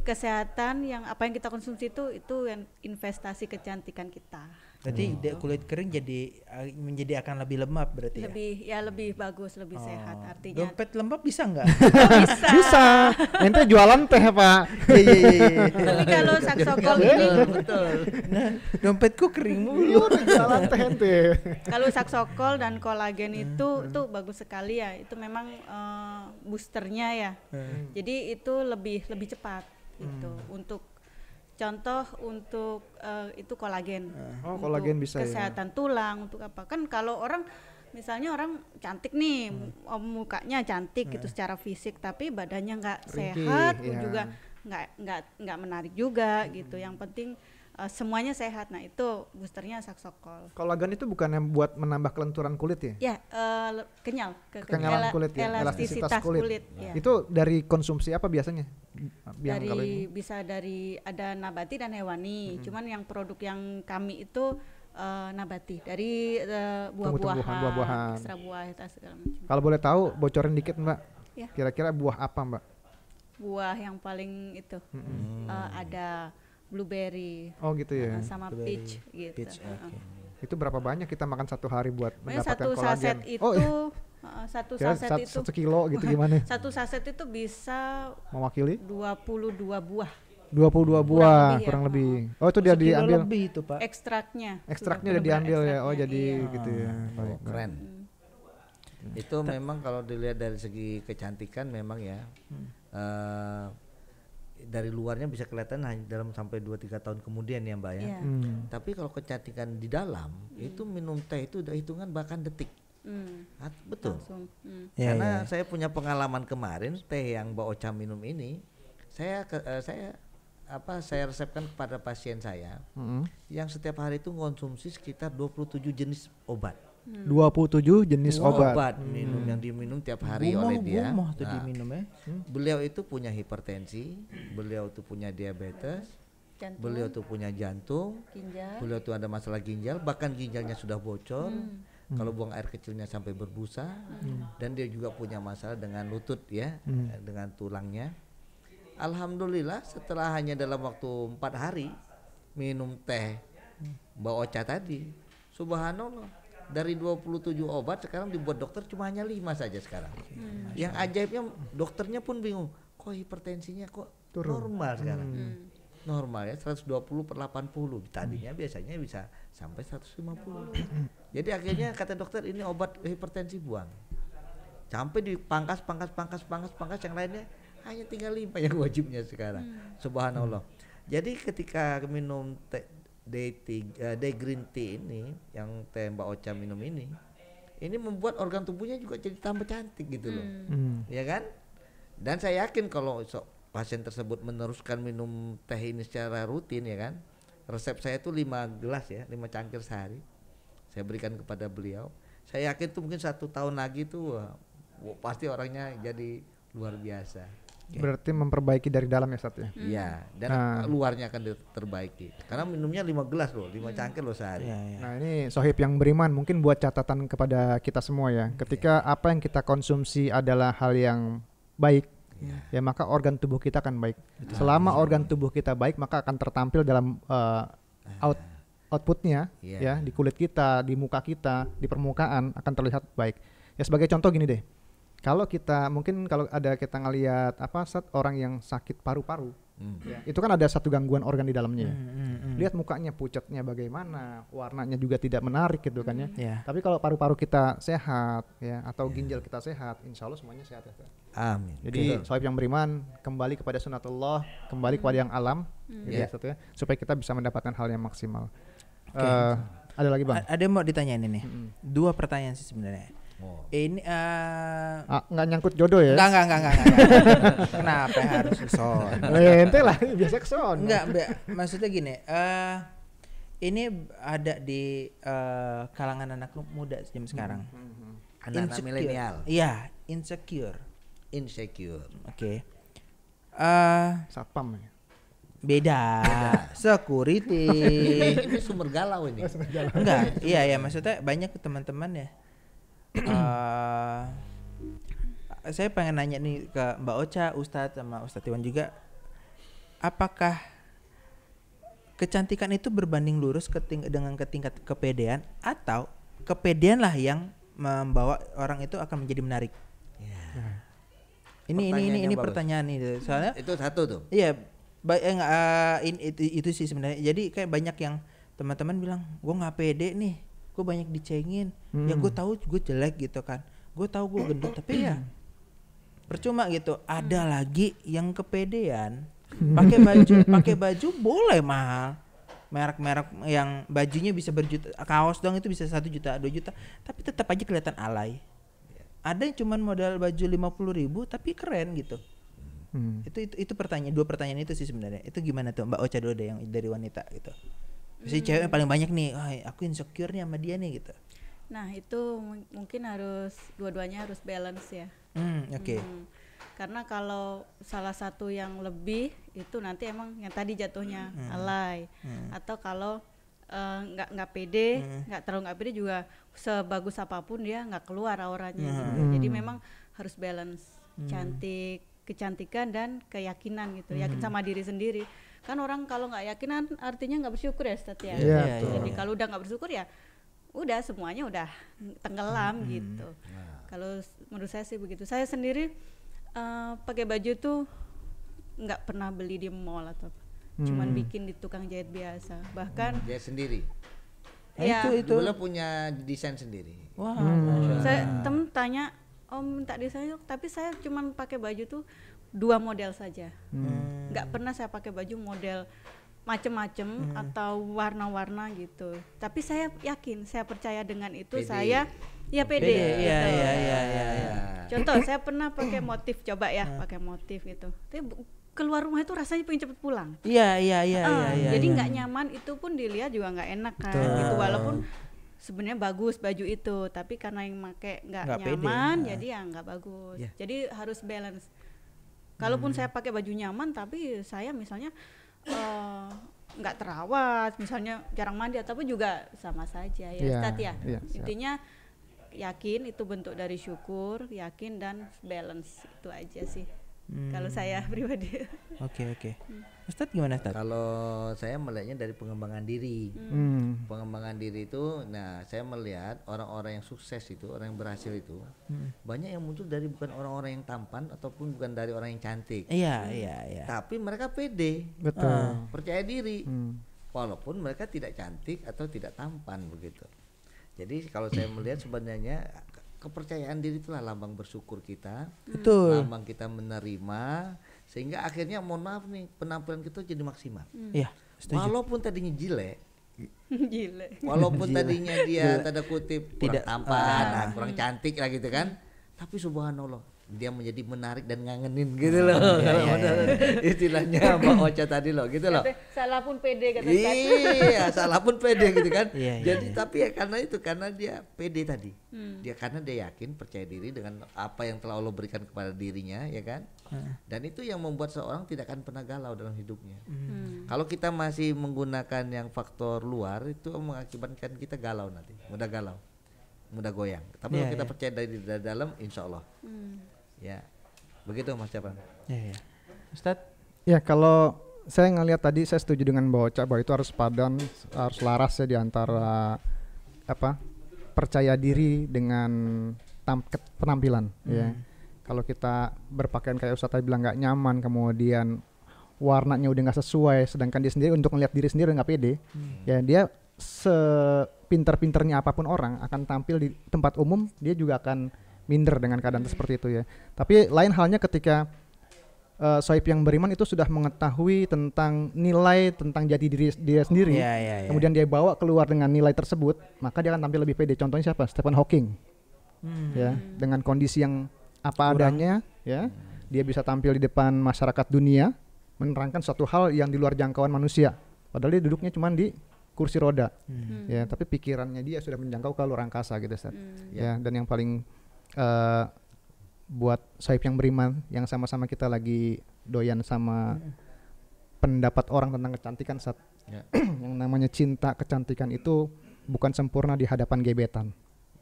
kesehatan yang apa yang kita konsumsi itu yang investasi kecantikan kita. Berarti kulit kering menjadi akan lebih lembab berarti lebih bagus, lebih sehat artinya. Dompet lembab bisa nggak? Bisa. Ente jualan teh Pak. Iya. Tapi kalau saksokol ini betul. Nah, dompetku kering mulu. Jualan teh ente. Kalau saksokol dan kolagen itu bagus sekali ya. Itu memang boosternya ya. Jadi itu lebih cepat gitu untuk contoh untuk itu kolagen. Kolagen bisa kesehatan tulang, untuk apa? Kan kalau orang misalnya orang cantik nih, mukanya cantik gitu secara fisik, tapi badannya nggak sehat, juga nggak menarik juga gitu. Yang penting semuanya sehat. Nah itu boosternya saksokol. Kolagen itu bukannya buat menambah kelenturan kulit ya? Ya, kenyalan kulit ya, elastisitas kulit. Ya. Itu dari konsumsi apa biasanya? Bisa dari ada nabati dan hewani. Cuman yang produk yang kami itu nabati dari buah-buahan, ekstra buah segala macam. Kalau boleh tahu bocorin dikit Mbak. Ya. Kira-kira buah apa Mbak? Buah yang paling itu ada blueberry. Oh gitu ya. Sama peach gitu. Peach, okay. Itu berapa banyak kita makan satu hari buat mendapatkan satu kolagen? saset itu satu saset itu 1 kilo gitu gimana? Satu saset itu bisa mewakili 22 buah. 22 buah kurang lebih. Oh itu dia diambil lebih itu Pak. Ekstraknya udah diambil ya. Oh jadi gitu ya. Baik. Keren. Itu memang kalau dilihat dari segi kecantikan memang ya dari luarnya bisa kelihatan hanya dalam sampai 2-3 tahun kemudian ya Mbak ya. Tapi kalau kecantikan di dalam itu minum teh itu udah hitungan bahkan detik. Betul. Karena saya punya pengalaman kemarin teh yang Mbak Ocha minum ini, saya saya resepkan kepada pasien saya yang setiap hari itu konsumsi sekitar 27 jenis obat. 27 jenis obat. Minum yang diminum tiap hari oleh dia. Tuh diminum ya. Beliau itu punya hipertensi, beliau itu punya diabetes, Jantung, beliau tuh punya jantung, ginjal. beliau tuh ada masalah ginjal, bahkan ginjalnya sudah bocor. Kalau buang air kecilnya sampai berbusa, dan dia juga punya masalah dengan lutut ya, dengan tulangnya. Alhamdulillah setelah hanya dalam waktu 4 hari minum teh Mbak Ocha tadi, subhanallah, dari 27 obat sekarang dibuat dokter cuma hanya 5 saja sekarang. Yang ajaibnya dokternya pun bingung, kok hipertensinya kok normal sekarang. Normal ya, 120/80. Tadinya biasanya bisa sampai 150. Jadi akhirnya kata dokter, ini obat hipertensi buang. Sampai dipangkas yang lainnya hanya tinggal 5 yang wajibnya sekarang. Subhanallah. Jadi ketika minum day green tea ini, yang teh Mbak Ocha minum ini membuat organ tubuhnya juga jadi tambah cantik gitu loh. Ya kan? Dan saya yakin kalau pasien tersebut meneruskan minum teh ini secara rutin ya kan. Resep saya itu 5 gelas ya, 5 cangkir sehari. Saya berikan kepada beliau. Saya yakin tuh mungkin 1 tahun lagi tuh pasti orangnya jadi luar biasa. Berarti memperbaiki dari dalam ya Ustaz ya? Iya, dan luarnya akan diperbaiki. Karena minumnya 5 gelas loh, 5 cangkir loh sehari. Nah ini Sohib yang beriman mungkin buat catatan kepada kita semua ya. Ketika apa yang kita konsumsi adalah hal yang baik, ya maka organ tubuh kita akan baik. Selama organ tubuh kita baik, maka akan tertampil dalam outputnya ya, di kulit kita, di muka kita, di permukaan akan terlihat baik. Ya sebagai contoh gini deh. Kalau kita mungkin kalau ada kita ngelihat orang yang sakit paru-paru, ya, itu kan ada satu gangguan organ di dalamnya. Lihat mukanya pucatnya bagaimana, warnanya juga tidak menarik gitu kan ya. Tapi kalau paru-paru kita sehat ya, atau ginjal kita sehat, insya Allah semuanya sehat ya. Amin. Jadi Sohib yang beriman kembali kepada sunatullah, kembali kepada yang alam, ya, supaya kita bisa mendapatkan hal yang maksimal. Ada lagi Bang? Ada yang mau ditanyain ini. 2 pertanyaan sih sebenarnya. Ini nggak nyangkut jodoh ya? Enggak. Kenapa harus keson? Ente lah biasa keson. Enggak, maksudnya gini, ini ada di kalangan anak muda jam sekarang. Anak-anak milenial. Iya, insecure. Oke. Satpam ya? Beda. Security. Ini sumber galau ini. Enggak, iya maksudnya banyak teman-teman ya. Saya pengen nanya nih ke Mbak Ocha, Ustadz sama Ustadz Iwan juga, apakah kecantikan itu berbanding lurus dengan tingkat kepedean, atau kepedean lah yang membawa orang itu akan menjadi menarik? Ini pertanyaan itu, soalnya itu satu tuh. Iya, itu sih sebenarnya. Jadi kayak banyak yang teman-teman bilang, gue nggak pede nih, gue banyak dicengin, ya gue tahu gue jelek gitu kan, gue tahu gue gendut, tapi ya percuma gitu. Ada lagi yang kepedean, pakai baju boleh mahal, merek-merek yang bajunya bisa berjuta, kaos dong itu bisa 1 juta 2 juta, tapi tetap aja kelihatan alay. Ada yang cuman modal baju 50.000 tapi keren gitu. Itu pertanyaan, 2 pertanyaan itu sih sebenarnya. Itu gimana tuh Mbak Ocha dulu deh yang dari wanita gitu. Si cewek yang paling banyak nih, aku insecure nih sama dia nih gitu. Nah itu mungkin harus dua-duanya harus balance ya. Oke. Karena kalau salah satu yang lebih itu nanti emang yang tadi jatuhnya alay. Atau kalau nggak pede, terlalu nggak pede juga sebagus apapun dia nggak keluar auranya. Gitu. Jadi memang harus balance kecantikan dan keyakinan gitu. Yakin sama diri sendiri. Kan orang kalau nggak yakinan artinya nggak bersyukur ya Ustaz ya. Jadi kalau udah nggak bersyukur ya udah semuanya udah tenggelam gitu. Kalau menurut saya sih begitu. Saya sendiri pakai baju tuh nggak pernah beli di mall atau cuman bikin di tukang jahit biasa. Bahkan jahit sendiri. Ya, itu dulu punya desain sendiri. Saya temen tanya, Om minta desain, tapi saya cuman pakai baju tuh 2 model saja. Nggak pernah saya pakai baju model macem-macem atau warna-warna gitu. Tapi saya yakin, saya percaya dengan itu. Pede. Saya ya pede. Gitu. Iya. Contoh saya pernah pakai motif, coba ya pakai motif gitu. Tapi keluar rumah itu rasanya pengen cepet pulang. Iya. Jadi nggak nyaman, itu pun dilihat juga nggak enak kan. Gitu, walaupun sebenarnya bagus baju itu, tapi karena yang make nggak nyaman, jadi ya nggak bagus. Jadi harus balance. Kalaupun saya pakai baju nyaman, tapi saya misalnya nggak terawat, misalnya jarang mandi, tapi juga sama saja ya, Ustadz ya. Intinya yakin itu bentuk dari syukur, yakin dan balance, itu aja sih. Kalau saya pribadi. Oke. Ustadz gimana Ustadz? Kalau saya melihatnya dari pengembangan diri. Pengembangan diri itu, nah saya melihat orang-orang yang sukses itu, orang yang berhasil itu, banyak yang muncul dari bukan orang-orang yang tampan ataupun bukan dari orang yang cantik. Iya. Tapi mereka pede, Betul. percaya diri, walaupun mereka tidak cantik atau tidak tampan begitu. Jadi kalau saya melihat sebenarnya kepercayaan diri itulah lambang bersyukur kita, betul. Lambang kita menerima, sehingga akhirnya mohon maaf nih penampilan kita jadi maksimal. Iya, walaupun tadinya jelek, walaupun tadinya dia tanda kutip kurang tampan, kurang cantik lah gitu kan, tapi subhanallah dia menjadi menarik dan ngangenin gitu loh. Istilahnya Mbak Ocha tadi loh gitu loh. Salah pun pede kata Iya, salah pun pede gitu kan. Jadi tapi ya karena dia pede tadi. Karena dia yakin, percaya diri dengan apa yang telah Allah berikan kepada dirinya, ya kan? Dan itu yang membuat seorang tidak akan pernah galau dalam hidupnya. Kalau kita masih menggunakan yang faktor luar, itu mengakibatkan kita galau nanti, mudah goyang. Tapi kalau kita percaya dari dalam, insya Allah. Ya, begitu Mas Capan. Ustadz? Ya, kalau saya ngelihat tadi, saya setuju dengan Mbak Ocha bahwa itu harus padan, harus laras ya di antara percaya diri dengan penampilan. Ya, kalau kita berpakaian kayak Ustadz tadi bilang nggak nyaman, kemudian warnanya udah nggak sesuai, sedangkan dia sendiri untuk melihat diri sendiri nggak pede, ya dia sepinter-pinternya apapun orang akan tampil di tempat umum, dia juga akan minder dengan keadaan seperti itu ya. Tapi lain halnya ketika Sohib yang beriman itu sudah mengetahui tentang nilai, tentang jati diri dia sendiri, kemudian dia bawa keluar dengan nilai tersebut, maka dia akan tampil lebih pede. Contohnya siapa? Stephen Hawking, ya, dengan kondisi yang apa adanya, ya, dia bisa tampil di depan masyarakat dunia, menerangkan suatu hal yang di luar jangkauan manusia. Padahal dia duduknya cuma di kursi roda, ya, tapi pikirannya dia sudah menjangkau ke luar angkasa gitu, Ustaz. Ya, dan yang paling buat Sohib yang beriman yang sama-sama kita lagi doyan sama pendapat orang tentang kecantikan, Ustaz. Yang namanya cinta kecantikan itu bukan sempurna di hadapan gebetan.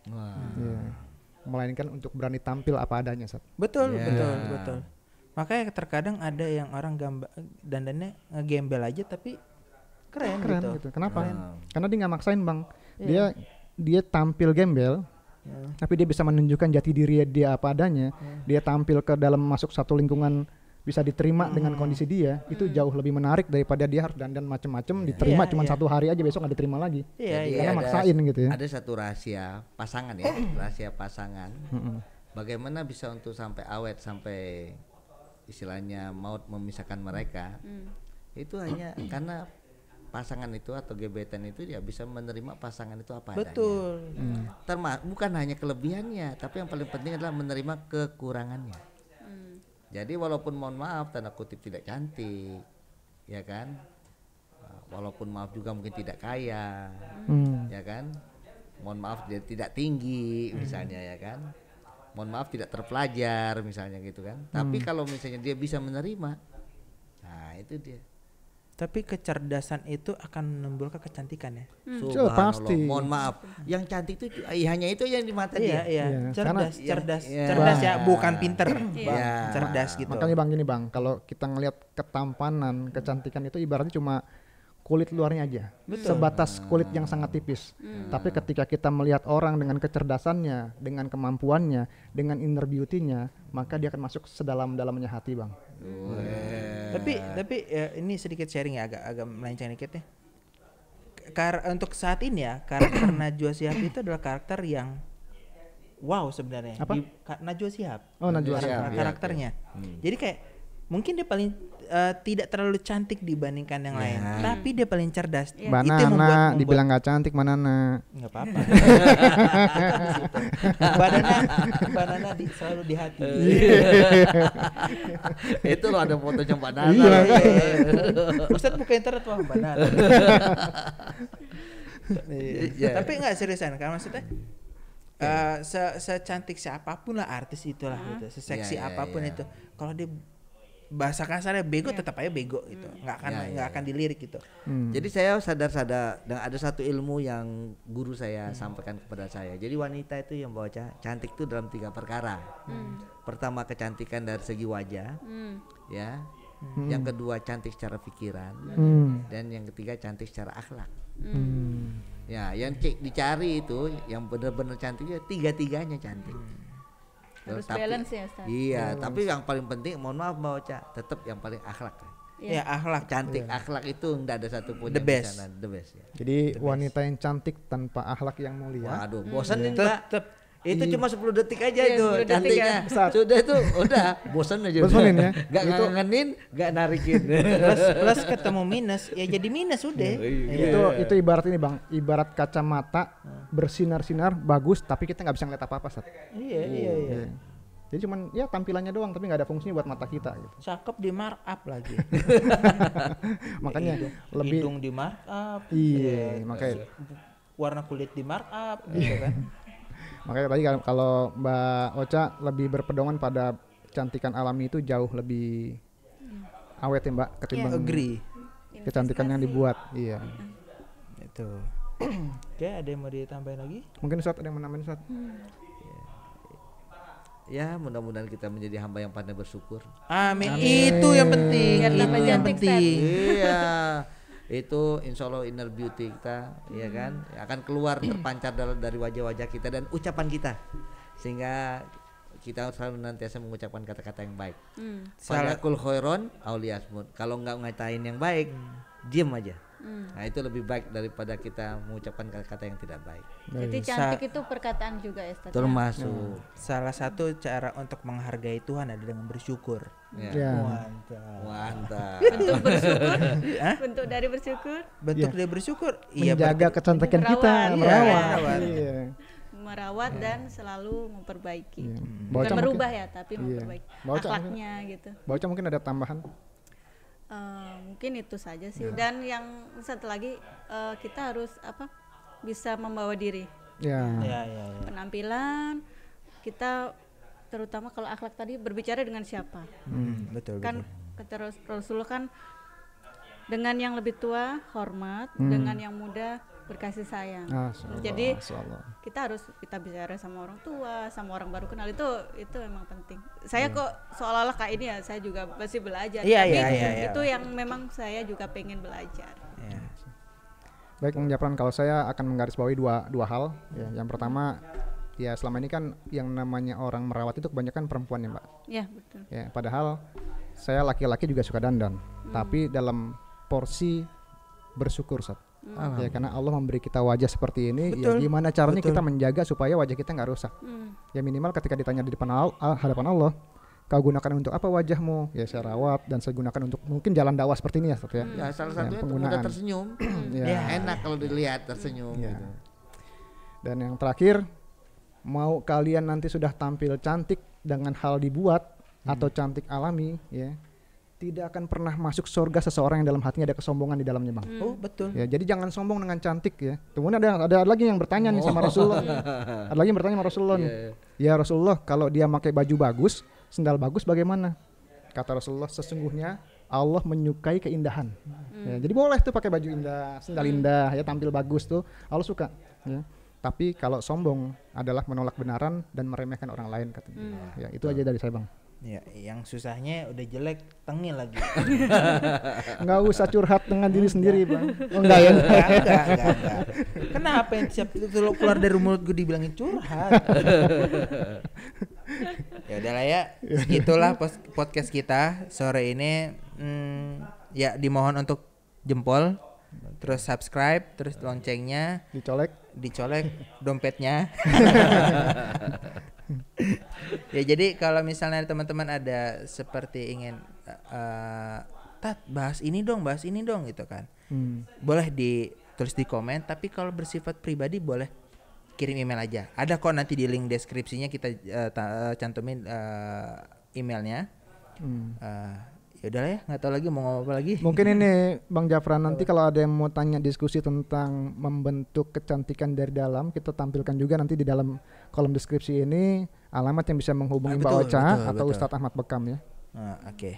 Ya, melainkan untuk berani tampil apa adanya, Ustaz. Betul. Makanya terkadang ada yang orang dandannya ngegembel aja tapi keren gitu. Kenapa? Karena dia nggak maksain, Bang. Dia tampil gembel, tapi dia bisa menunjukkan jati diri dia apa adanya. Dia tampil ke dalam, masuk satu lingkungan bisa diterima dengan kondisi dia. Itu jauh lebih menarik daripada dia harus dandan macem-macem, diterima cuma 1 hari aja, besok nggak diterima lagi. Karena maksain gitu ya. Ada satu rahasia pasangan ya, rahasia pasangan. Bagaimana bisa untuk sampai awet, sampai istilahnya maut memisahkan mereka, itu hanya karena pasangan itu atau gebetan itu dia bisa menerima pasangan itu apa adanya. Betul. Bukan hanya kelebihannya, tapi yang paling penting adalah menerima kekurangannya. Jadi walaupun mohon maaf tanda kutip tidak cantik, ya kan, walaupun maaf juga mungkin tidak kaya, ya kan, mohon maaf dia tidak tinggi misalnya, ya kan, mohon maaf tidak terpelajar misalnya gitu kan. Tapi kalau misalnya dia bisa menerima, nah itu dia. Tapi kecerdasan itu akan menimbulkan kecantikan ya. Pasti. Mohon maaf, yang cantik itu hanya itu yang di mata dia. Iya. Cerdas ya, bukan pinter. Cerdas gitu. Makanya Bang, gini Bang, kalau kita ngelihat ketampanan, kecantikan itu ibaratnya cuma kulit luarnya aja, sebatas kulit yang sangat tipis. Tapi ketika kita melihat orang dengan kecerdasannya, dengan kemampuannya, dengan inner beauty-nya, maka dia akan masuk sedalam-dalamnya hati, Bang. Tapi ya, ini sedikit sharing ya, agak melenceng dikit ya. Untuk saat ini ya, karakter Najwa Shihab itu adalah karakter yang wow sebenarnya. Apa? Najwa Shihab. Oh, Najwa Shihab. Karakternya. Jadi kayak mungkin dia paling tidak terlalu cantik dibandingkan yang lain, tapi dia paling cerdas. Banana dibilang nggak cantik, Banana. Nggak apa-apa. Banana selalu di hati. Itu loh ada fotonya Banana. Iya. Ustadz buka internet wah Banana. Tapi nggak seriusan, karena maksudnya secantik siapapun lah artis itulah gitu, seseksi apapun itu, kalau dia bahasa kasarnya bego tetap aja bego gitu, nggak akan dilirik gitu. Jadi saya sadar dan ada satu ilmu yang guru saya sampaikan kepada saya. Jadi wanita itu yang bawa cantik itu dalam 3 perkara. Pertama kecantikan dari segi wajah, ya. Yang kedua cantik secara pikiran, dan yang ketiga cantik secara akhlak. Ya, yang dicari itu yang benar-benar cantiknya 3-tiganya cantik. Harus balance ya Ustaz. Iya, tapi yang paling penting, mohon maaf Mbak Ocha, tetap yang paling akhlak. Ya akhlak, cantik akhlak itu enggak ada satupun the best. The best ya. Jadi wanita yang cantik tanpa akhlak yang mulia. Waduh, bosan nih Mbak. Itu cuma 10 detik aja itu cantiknya. Ya. Sudah itu udah bosan aja. Bosanin ya. Gak ngangenin, gak narikin. plus ketemu minus, ya jadi minus udah. Itu ibarat ini Bang, ibarat kacamata bersinar-sinar bagus tapi kita nggak bisa ngeliat apa-apa Sat. Iya. Jadi cuman ya tampilannya doang tapi nggak ada fungsinya buat mata kita gitu. Cakep di markup lagi. Makanya lebih hidung di markup. Iya, makanya warna kulit di markup gitu kan. Makanya tadi kalau Mbak Ocha lebih berpedoman pada kecantikan alami itu jauh lebih awet ya Mbak ketimbang kecantikan yang dibuat. Iya. Itu. Oke, ada yang mau ditambahin lagi? Mungkin Ustaz ada yang mau nambahin Ustaz? Ya, mudah-mudahan kita menjadi hamba yang pandai bersyukur. Amin. Itu yang penting. Itu yang penting. Iya. Itu insya Allah inner beauty kita, ya kan, akan keluar terpancar dari wajah-wajah kita dan ucapan kita, sehingga kita selalu nantiasa mengucapkan kata-kata yang baik. Falakul khairon auliyasmut. Kalau nggak ngatain yang baik, diem aja. Nah itu lebih baik daripada kita mengucapkan kata-kata yang tidak baik. Jadi cantik itu perkataan juga ya Ustaz. Termasuk salah satu cara untuk menghargai Tuhan adalah dengan bersyukur. Ya. Mantap. Bentuk bersyukur. Bentuk dari bersyukur. Bentuk dari bersyukur. Menjaga kecantikan kita, merawat dan selalu memperbaiki. Bukan merubah ya, tapi memperbaiki akhlaknya gitu. Baca mungkin ada tambahan. Mungkin itu saja sih. Dan yang satu lagi kita harus bisa membawa diri. Penampilan kita, terutama kalau akhlak tadi berbicara dengan siapa. Betul. Kata Rasulullah kan, dengan yang lebih tua hormat, dengan yang muda berkasih sayang. Jadi kita bicara sama orang tua, sama orang baru kenal, itu memang penting. Saya kok seolah-olah kayak ini ya, saya juga masih belajar. Tapi itu yang memang saya juga pengen belajar. Baik, Bang Japran, kalau saya akan menggarisbawahi dua hal. Yang pertama, ya selama ini kan yang namanya orang merawat itu kebanyakan perempuan ya Mbak. Iya betul. Ya, padahal saya laki-laki juga suka dandan, tapi dalam porsi bersyukur Sat. Ya karena Allah memberi kita wajah seperti ini. Ya gimana caranya kita menjaga supaya wajah kita nggak rusak. Ya minimal ketika ditanya di depan hadapan Allah, kau gunakan untuk apa wajahmu? Ya saya rawat dan saya gunakan untuk mungkin jalan dakwah seperti ini ya Sat ya. Ya salah satunya untuk mudah tersenyum. Enak kalau dilihat tersenyum gitu. Dan yang terakhir, mau kalian nanti sudah tampil cantik dengan hal dibuat atau cantik alami, ya tidak akan pernah masuk surga seseorang yang dalam hatinya ada kesombongan di dalamnya Bang. Oh betul. Ya jadi jangan sombong dengan cantik ya. Kemudian ada lagi yang bertanya nih sama Rasulullah. Ada lagi yang bertanya sama Rasulullah nih. Ya Rasulullah, kalau dia pakai baju bagus, sendal bagus bagaimana? Kata Rasulullah, sesungguhnya Allah menyukai keindahan. Ya, jadi boleh tuh pakai baju indah, sendal indah, ya tampil bagus tuh, Allah suka. Ya. Tapi kalau sombong adalah menolak benaran dan meremehkan orang lain katanya. Ya itu aja dari saya Bang. Ya, yang susahnya udah jelek, tengil lagi. Enggak usah curhat dengan diri sendiri Bang. Oh enggak ya? Enggak. Kenapa yang siap itu keluar dari mulut gue dibilangin curhat? Ya udahlah ya, segitulah podcast kita sore ini. Ya dimohon untuk jempol terus subscribe, terus loncengnya dicolek dompetnya. Ya jadi kalau misalnya teman-teman ada seperti ingin Tat bahas ini dong gitu kan, boleh ditulis di komen. Tapi kalau bersifat pribadi boleh kirim email aja. Ada kok nanti di link deskripsinya kita cantumin emailnya. Ya udah ya, nggak tahu lagi mau ngomong apa lagi. Mungkin ini Bang Jafran, nanti kalau ada yang mau tanya diskusi tentang membentuk kecantikan dari dalam, kita tampilkan juga nanti di dalam kolom deskripsi ini alamat yang bisa menghubungi Mbak Ocha atau Ustadz Ahmad Bekam ya. Oke.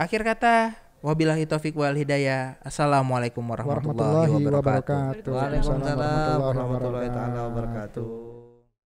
Akhir kata, wabillahi taufiq wal hidayah. Assalamualaikum warahmatullahi wabarakatuh. Waalaikumsalam warahmatullahi wabarakatuh.